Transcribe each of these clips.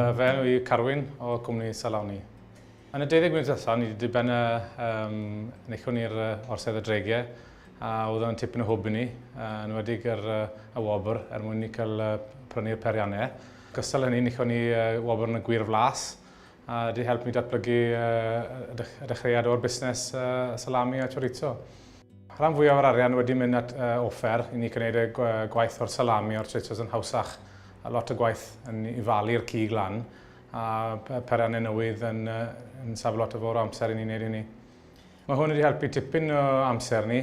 Fe yw Carwyn o cwmni Saloni. Yn y 12 munud nesaf, ni wedi dibynnu neichwn ni'r Gorsedd y Dreigiau, a oedd o'n tipyn o hwb i ni, yn wedig y wobr, mwyn ni cael prynu'r periannau. Gystal hynny, neichwn ni wobr yn y gwir flas, a wedi helpu ni datblygu y dechreuad o'r busnes salami a chorizo. Rhan fwyaf o'r arian wedi mynd at offer i ni gwneud y gwaith o'r salami o'r chorizos yn hawsach. A lot o gwaith yn i falu'r cig lan, a periannau newydd yn safio lot o fawr amser i ni'n neud i ni. Mae hwn wedi helpu tipyn o amser ni.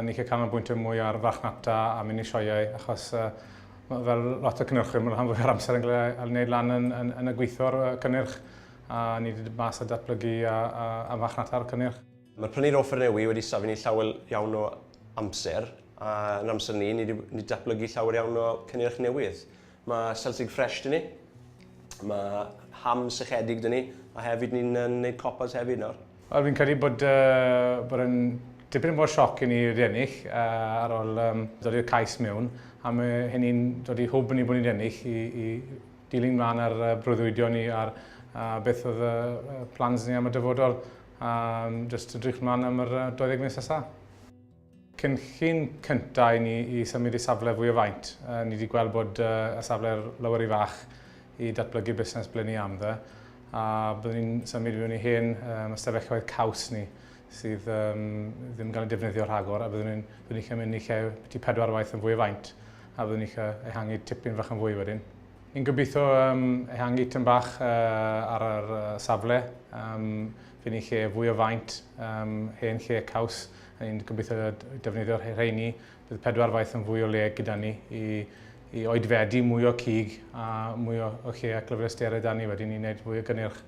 Ni cael canolbwyntio mwy ar farchnata a mynd i sioeau, achos fel lot o cynnyrchwyr, mae'n rhan fwy o'r amser yn cael ei wneud lan yn y gweithio'r cynnyrch, a ni wedi mas a datblygu a farchnata'r cynnyrch. Mae'r prynu'r offer newydd wedi safio ni llawer iawn o amser, a yn amser ni wedi datblygu llawer iawn o cynnyrch newydd. Mae selsig ffres dyn ni, mae ham sychedig dyn ni, a hefyd ni'n gwneud copas hefyd nawr. Wel, fi'n credu bod yn dipyn mor sioc i ni ennill ar ôl dod i'r cais mewn, a mae hynny'n dod i hwb ni bod ni'n ennill i dilyn mlaen ar breuddwydio ni ar beth oedd y plans ni am y dyfodol, jyst edrych mlaen am yr 12 mis nesaf. Cynllun cyntaf i ni i symud i safle fwy o faint. Ni wedi gweld bod y safle lawer i fach i datblygu busnes ble ni am dde. A byddwn ni'n symud fewn i hen ystafelloedd caws ni sydd ddim yn cael ei defnyddio rhagor, a byddwn ni'n cael mynd i lle 4 waith yn fwy o faint, a byddwn ni'n cael ehangu tipyn fach yn fwy wedyn. Ni'n gobeithio ehangu tym bach ar yr safle, fydd ni'n lle fwy o faint, hen lle caws. Ni'n gobeithio defnyddio'r rheini, bydd 4 waith yn fwy o le gyda ni i oedfedu mwy o cig a mwy o lle ac lyfresteraid da ni wedi ni'n gwneud fwy o gynnyrch.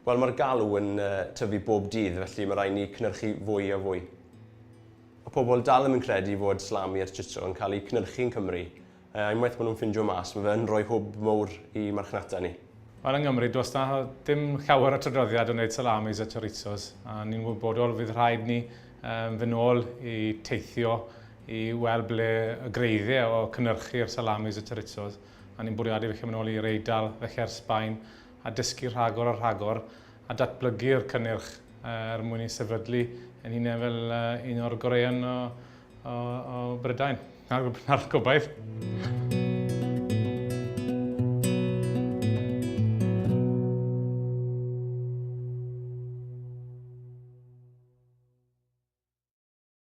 Wel, mae'r galw yn tyfu bob dydd, felly mae rhaid ni cynhyrchu fwy a fwy. Mae pobl dal yn credu fod salami a'r chorizo yn cael ei cynhyrchu yn Cymru. Unwaith maen nhw'n ffindio mas, mae fe'n rhoi hwb mawr i marchnata ni. Wel, yng Nghymru, does na dim llawer o tradroddiad o wneud salamis a chorizos, a ni'n wybodol fydd rhaid ni fy nôl i teithio i weld ble y greiddiau o cynnyrchu'r salamis a chorizos, a ni'n bwriadu felly mynd nôl i'r Eidal, felly'r Sbaen, a dysgu rhagor a datblygu'r cynnyrch mwyn i sefydlu yn unig fel un o'r goreuon o Brydain. Na'r gobaith.